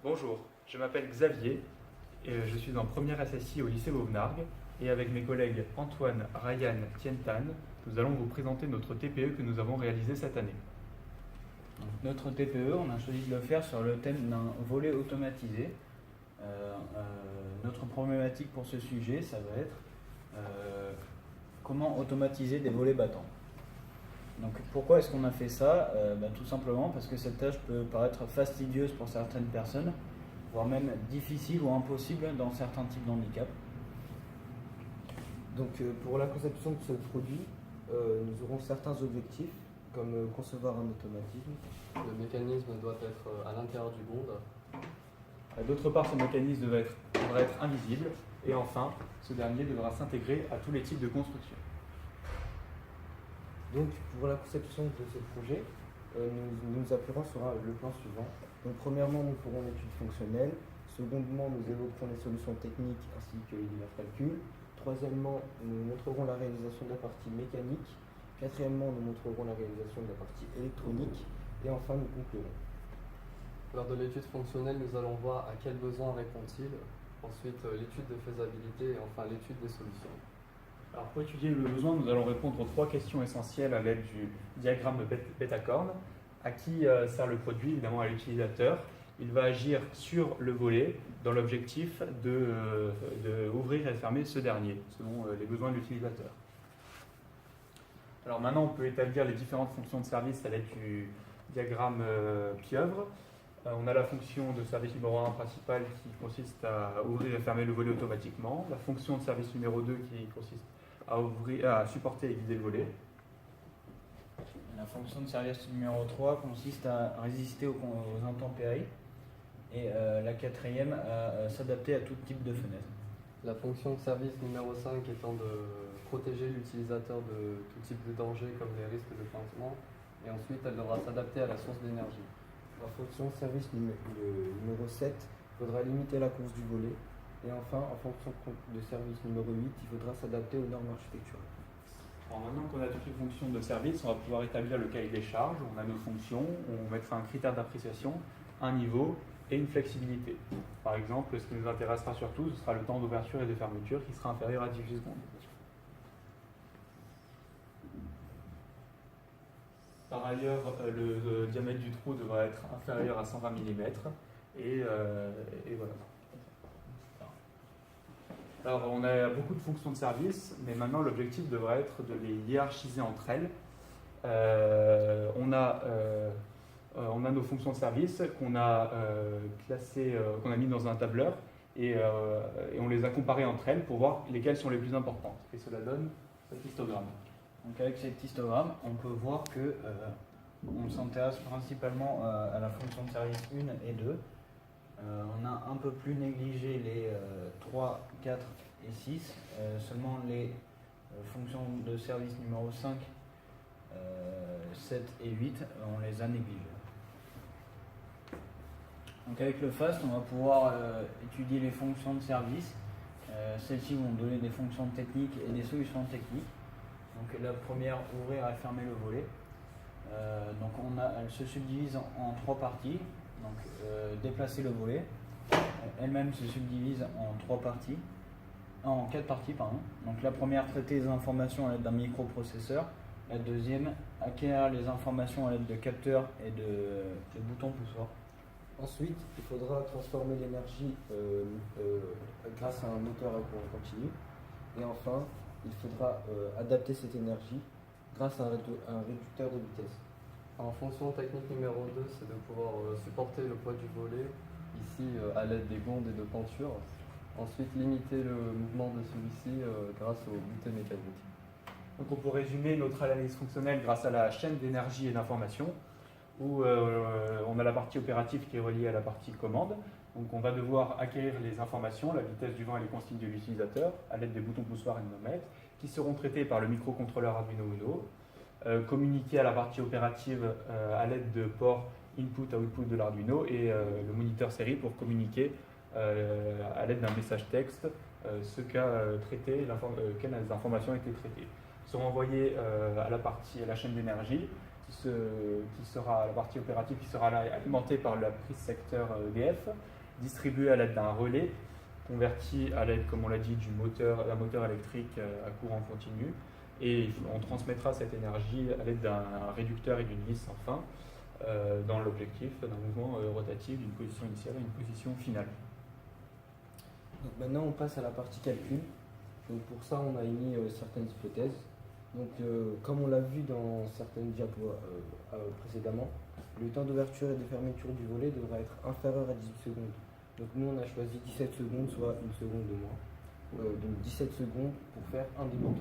Bonjour, je m'appelle Xavier et je suis en première SSI au lycée Vauvenargues et avec mes collègues Antoine, Ryan, Tientan, nous allons vous présenter notre TPE que nous avons réalisé cette année. Notre TPE, on a choisi de le faire sur le thème d'un volet automatisé. Notre problématique pour ce sujet, ça va être comment automatiser des volets battants. Donc pourquoi est-ce qu'on a fait ça? Tout simplement parce que cette tâche peut paraître fastidieuse pour certaines personnes, voire même difficile ou impossible dans certains types de handicap. Donc pour la conception de ce produit, nous aurons certains objectifs, comme concevoir un automatisme. Le mécanisme doit être à l'intérieur du monde. D'autre part, ce mécanisme devra être invisible et enfin, ce dernier devra s'intégrer à tous les types de construction. Donc pour la conception de ce projet, nous nous appuierons sur le plan suivant. Donc premièrement, nous ferons l'étude fonctionnelle. Secondement, nous évoquerons les solutions techniques ainsi que les divers calculs. Troisièmement, nous montrerons la réalisation de la partie mécanique. Quatrièmement, nous montrerons la réalisation de la partie électronique. Et enfin, nous conclurons. Lors de l'étude fonctionnelle, nous allons voir à quel besoin répond-il. Ensuite, l'étude de faisabilité et enfin l'étude des solutions. Alors pour étudier le besoin, nous allons répondre aux trois questions essentielles à l'aide du diagramme de Bétacorn. À qui sert le produit? Évidemment à l'utilisateur. Il va agir sur le volet dans l'objectif de ouvrir et fermer ce dernier, selon les besoins de l'utilisateur. Alors maintenant, on peut établir les différentes fonctions de service à l'aide du diagramme pieuvre. On a la fonction de service numéro 1 principale qui consiste à ouvrir et fermer le volet automatiquement. La fonction de service numéro 2 qui consiste à supporter et guider le volet. La fonction de service numéro 3 consiste à résister aux intempéries. Et la quatrième, à s'adapter à tout type de fenêtre. La fonction de service numéro 5 étant de protéger l'utilisateur de tout type de danger comme les risques de plantement. Et ensuite, elle devra s'adapter à la source d'énergie. La fonction de service numéro 7, il faudra limiter la course du volet. Et enfin, en fonction de service numéro 8, il faudra s'adapter aux normes architecturales. Alors maintenant qu'on a toutes les fonctions de service, on va pouvoir établir le cahier des charges. On a nos fonctions, on mettra un critère d'appréciation, un niveau et une flexibilité. Par exemple, ce qui nous intéressera surtout, ce sera le temps d'ouverture et de fermeture qui sera inférieur à 18 secondes. Par ailleurs, le diamètre du trou devra être inférieur à 120 mm et voilà. Alors, on a beaucoup de fonctions de service, mais maintenant l'objectif devrait être de les hiérarchiser entre elles. On a nos fonctions de service qu'on a classées, qu'on a mis dans un tableur et on les a comparées entre elles pour voir lesquelles sont les plus importantes. Et cela donne cet histogramme. Donc avec cet histogramme, on peut voir que on s'intéresse principalement à la fonction de service 1 et 2. On a un peu plus négligé les 3, 4 et 6. Seulement les fonctions de service numéro 5, 7 et 8, on les a négligées. Donc avec le FAST, on va pouvoir étudier les fonctions de service. Celles-ci vont donner des fonctions techniques et des solutions techniques. Donc la première, ouvrir et fermer le volet. Elle se subdivise en 3 parties. Donc déplacer le volet. Elle-même se subdivise en 4 parties. Donc la première, traiter les informations à l'aide d'un microprocesseur. La deuxième, acquérir les informations à l'aide de capteurs et de boutons poussoirs. Ensuite, il faudra transformer l'énergie grâce à un moteur à courant continu. Et enfin, il faudra adapter cette énergie grâce à un réducteur de vitesse. En fonction technique numéro 2, c'est de pouvoir supporter le poids du volet, ici à l'aide des gonds et de pentures. Ensuite, limiter le mouvement de celui-ci grâce aux boutées mécaniques. Donc on peut résumer notre analyse fonctionnelle grâce à la chaîne d'énergie et d'information, où on a la partie opérative qui est reliée à la partie commande. Donc on va devoir acquérir les informations, la vitesse du vent et les consignes de l'utilisateur, à l'aide des boutons poussoirs et manomètres, qui seront traités par le microcontrôleur Arduino Uno, communiquer à la partie opérative à l'aide de ports input-output de l'Arduino et le moniteur série pour communiquer à l'aide d'un message texte ce qu'a traité, quelles informations ont été traitées. Seront envoyées à la chaîne d'énergie, qui sera la partie opérative qui sera alimentée par la prise secteur EDF, distribuée à l'aide d'un relais, converti à l'aide, comme on l'a dit, d'un moteur électrique à courant continu. Et on transmettra cette énergie à l'aide d'un réducteur et d'une vis sans fin dans l'objectif d'un mouvement rotatif d'une position initiale à une position finale. Donc maintenant on passe à la partie calcul. Donc pour ça on a émis certaines hypothèses. Donc comme on l'a vu dans certaines diapos précédemment, le temps d'ouverture et de fermeture du volet devra être inférieur à 18 secondes. Donc nous on a choisi 17 secondes, soit une seconde de moins. Donc 17 secondes pour faire un détour.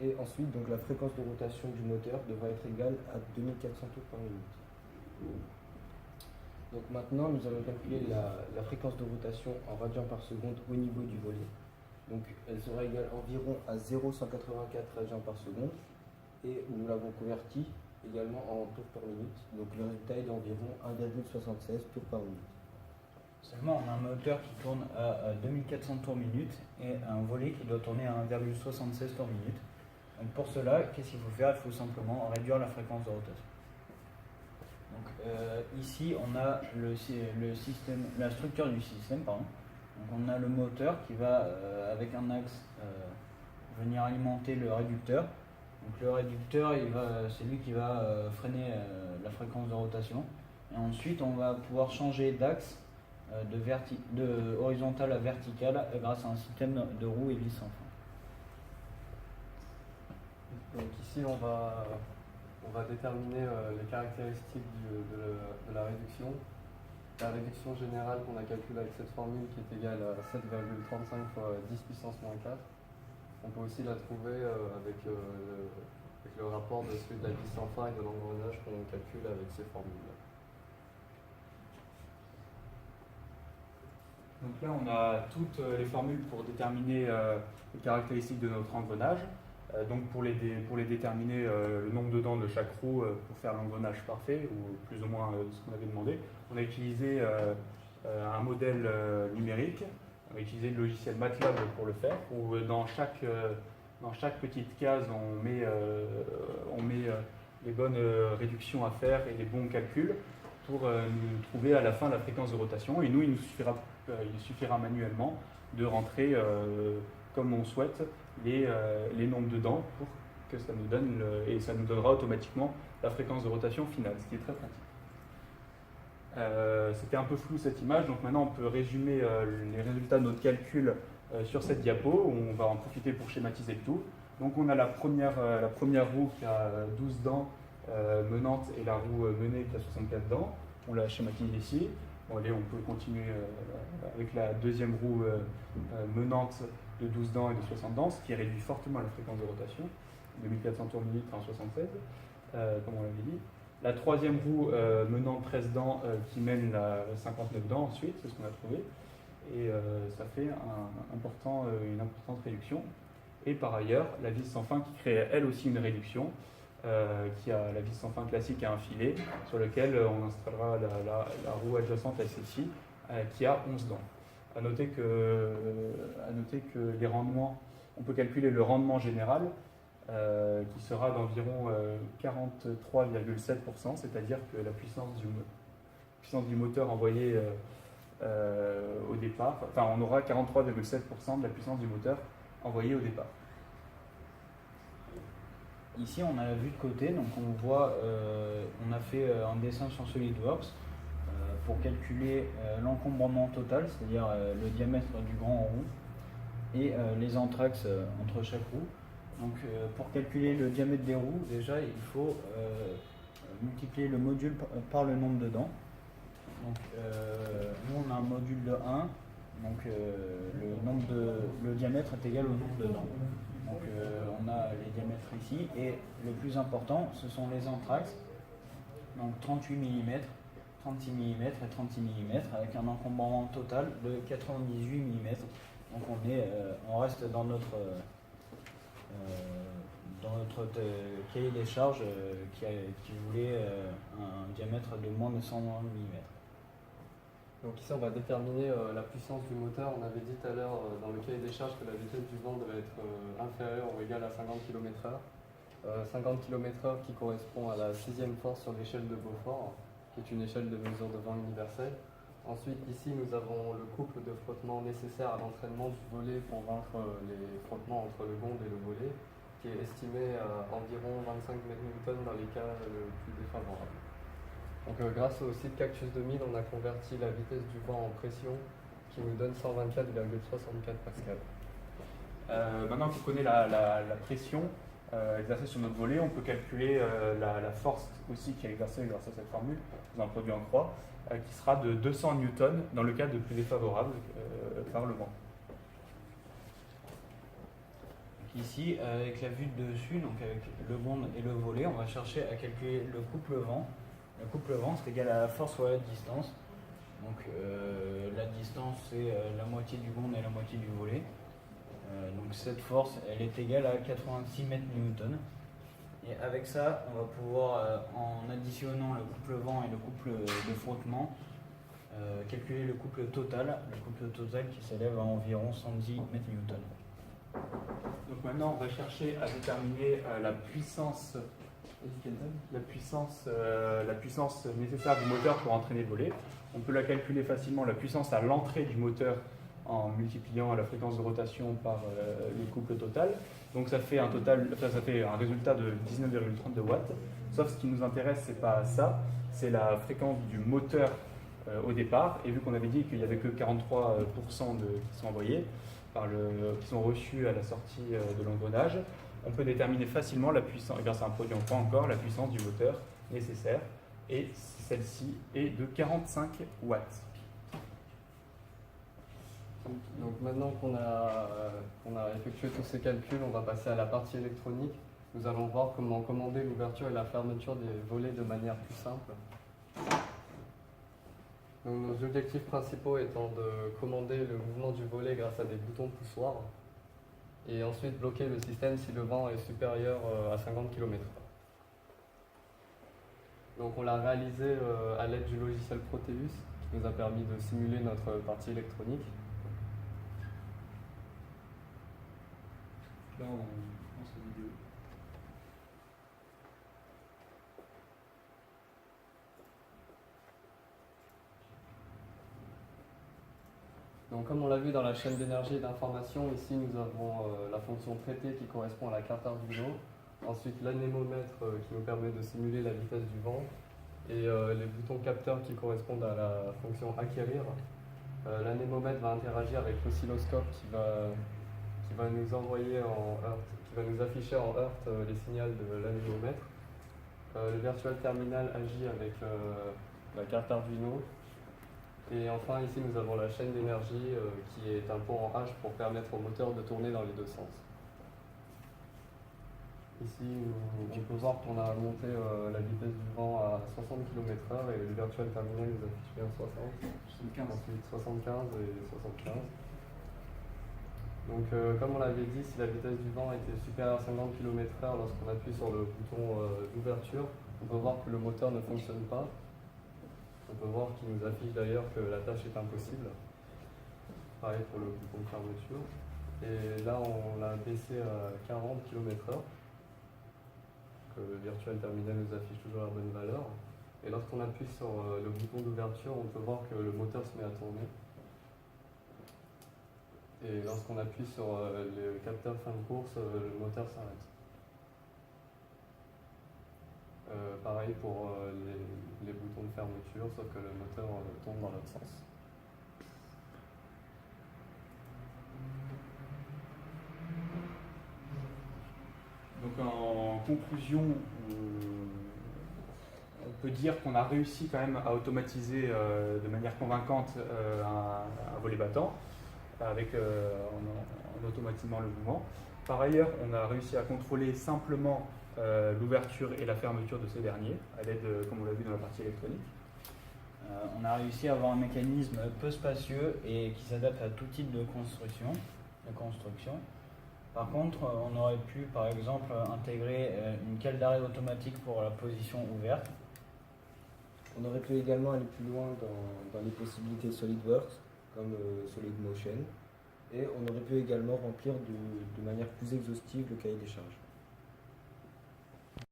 Et ensuite donc la fréquence de rotation du moteur devra être égale à 2400 tours par minute. Donc maintenant nous allons calculer la fréquence de rotation en radians par seconde au niveau du volet. Donc elle sera égale environ à 0,184 radians par seconde et nous l'avons converti également en tours par minute. Donc le résultat est d'environ 1,76 tours par minute. Seulement, on a un moteur qui tourne à 2400 tours minute et un volet qui doit tourner à 1,76 tours minute. Donc pour cela, qu'est-ce qu'il faut faire? Il faut simplement réduire la fréquence de rotation. Donc ici, on a le système, la structure du système, pardon. Donc on a le moteur qui va, avec un axe, venir alimenter le réducteur. Donc le réducteur, c'est lui qui va freiner la fréquence de rotation. Et ensuite, on va pouvoir changer d'axe de horizontal à vertical grâce à un système de roues et vis sans fin. Donc ici, on va déterminer les caractéristiques de la réduction. La réduction générale qu'on a calculée avec cette formule qui est égale à 7,35 fois 10 puissance moins 4. On peut aussi la trouver avec le rapport de celui de la vis sans fin et de l'engrenage qu'on calcule avec ces formules-là. Donc là, on a toutes les formules pour déterminer les caractéristiques de notre engrenage. Donc pour les déterminer, le nombre de dents de chaque roue pour faire l'engrenage parfait, ou plus ou moins ce qu'on avait demandé, on a utilisé un modèle numérique, on a utilisé le logiciel MATLAB pour le faire, où dans chaque petite case, on met les bonnes réductions à faire et les bons calculs pour nous trouver à la fin la fréquence de rotation. Et nous, il suffira manuellement de rentrer comme on souhaite les nombres de dents pour que ça nous donne et ça nous donnera automatiquement la fréquence de rotation finale, ce qui est très pratique. C'était un peu flou cette image, donc maintenant on peut résumer les résultats de notre calcul sur cette diapo, où on va en profiter pour schématiser le tout. Donc on a la première roue qui a 12 dents menantes et la roue menée qui a 64 dents. On la schématise ici. Bon, allez, on peut continuer avec la deuxième roue menante de 12 dents et de 60 dents, ce qui réduit fortement la fréquence de rotation, 2400 tours minute en 76, comme on l'avait dit. La troisième roue menant 13 dents qui mène la 59 dents ensuite, c'est ce qu'on a trouvé. Et ça fait une importante réduction. Et par ailleurs, la vis sans fin qui crée elle aussi une réduction, qui a la vis sans fin classique à un filet, sur lequel on installera la roue adjacente à celle-ci, qui a 11 dents. À noter que les rendements, on peut calculer le rendement général, qui sera d'environ 43,7%, c'est-à-dire que la puissance du moteur envoyée au départ, enfin on aura 43,7% de la puissance du moteur envoyée au départ. Ici on a la vue de côté, donc on voit, on a fait un dessin sur SolidWorks pour calculer l'encombrement total, c'est-à-dire le diamètre du grand en roue et les entraxes entre chaque roue. Donc pour calculer le diamètre des roues, déjà il faut multiplier le module par le nombre de dents. Donc nous on a un module de 1, donc le diamètre est égal au nombre de dents. Donc on a les diamètres ici et le plus important ce sont les entraxes, donc 38 mm, 36 mm et 36 mm avec un encombrement total de 98 mm. Donc on reste dans notre cahier des charges qui voulait un diamètre de moins de 100 mm. Donc ici on va déterminer la puissance du moteur. On avait dit tout à l'heure dans le cahier des charges que la vitesse du vent devait être inférieure ou égale à 50 km/h. 50 km/h qui correspond à la 6e force sur l'échelle de Beaufort, qui est une échelle de mesure de vent universelle. Ensuite, ici, nous avons le couple de frottement nécessaire à l'entraînement du volet pour vaincre les frottements entre le gond et le volet, qui est estimé à environ 25 mN dans les cas le plus défavorables. Donc, grâce au site Cactus 2000, on a converti la vitesse du vent en pression, qui nous donne 124,64 pascal. Maintenant qu'on connaît la pression exercée sur notre volet, on peut calculer la force aussi qui est exercée grâce à cette formule, dans un produit en croix, qui sera de 200 newtons dans le cas de plus défavorable par le vent. Ici, avec la vue de dessus, donc avec le gond et le volet, on va chercher à calculer le couple vent. Le couple vent, c'est égal à la force fois la distance. Donc la distance, c'est la moitié du gond et la moitié du volet. Donc cette force, elle est égale à 86 mètres newton. Et avec ça, on va pouvoir, en additionnant le couple vent et le couple de frottement, calculer le couple total qui s'élève à environ 110 mètres newton. Donc maintenant, on va chercher à déterminer la puissance nécessaire du moteur pour entraîner le volet. On peut la calculer facilement, la puissance à l'entrée du moteur, en multipliant la fréquence de rotation par le couple total. Donc ça fait un résultat de 19,32 watts. Sauf ce qui nous intéresse, c'est pas ça, c'est la fréquence du moteur au départ. Et vu qu'on avait dit qu'il n'y avait que 43% qui sont envoyés, qui sont reçus à la sortie de l'engrenage, on peut déterminer facilement la puissance, grâce à un produit en croix encore, la puissance du moteur nécessaire. Et celle-ci est de 45 watts. Donc maintenant qu'on a effectué tous ces calculs, on va passer à la partie électronique. Nous allons voir comment commander l'ouverture et la fermeture des volets de manière plus simple. Donc nos objectifs principaux étant de commander le mouvement du volet grâce à des boutons poussoirs et ensuite bloquer le système si le vent est supérieur à 50 km/h. Donc on l'a réalisé à l'aide du logiciel Proteus qui nous a permis de simuler notre partie électronique. Là, on lance la vidéo. Donc comme on l'a vu dans la chaîne d'énergie et d'information, ici nous avons la fonction traitée qui correspond à la carte Arduino, ensuite l'anémomètre qui nous permet de simuler la vitesse du vent, et les boutons capteurs qui correspondent à la fonction acquérir. L'anémomètre va interagir avec l'oscilloscope qui va nous envoyer en Heurt, qui va nous afficher en Heurt les signaux de l'anémomètre. Le virtual terminal agit avec la carte Arduino. Et enfin, ici, nous avons la chaîne d'énergie qui est un pont en H pour permettre au moteur de tourner dans les deux sens. Ici, on peut voir qu'on a monté la vitesse du vent à 60 km/h et le virtual terminal nous affiche bien 60, ensuite 75 et 75. Donc, comme on l'avait dit, si la vitesse du vent était supérieure à 50 km/h lorsqu'on appuie sur le bouton d'ouverture, on peut voir que le moteur ne fonctionne pas. On peut voir qu'il nous affiche d'ailleurs que la tâche est impossible. Pareil pour le bouton de fermeture. Et là, on l'a baissé à 40 km/h. Le virtual terminal nous affiche toujours la bonne valeur. Et lorsqu'on appuie sur le bouton d'ouverture, on peut voir que le moteur se met à tourner. Et lorsqu'on appuie sur le capteur fin de course, le moteur s'arrête. Pareil pour les boutons de fermeture, sauf que le moteur tourne dans l'autre sens. Donc en conclusion, on peut dire qu'on a réussi quand même à automatiser de manière convaincante un volet battant, en automatisant le mouvement. Par ailleurs, on a réussi à contrôler simplement l'ouverture et la fermeture de ces derniers, à l'aide, comme on l'a vu dans la partie électronique. On a réussi à avoir un mécanisme peu spacieux et qui s'adapte à tout type de construction. Par contre, on aurait pu par exemple intégrer une cale d'arrêt automatique pour la position ouverte. On aurait pu également aller plus loin dans les possibilités SolidWorks, comme SolidMotion, et on aurait pu également remplir de manière plus exhaustive le cahier des charges.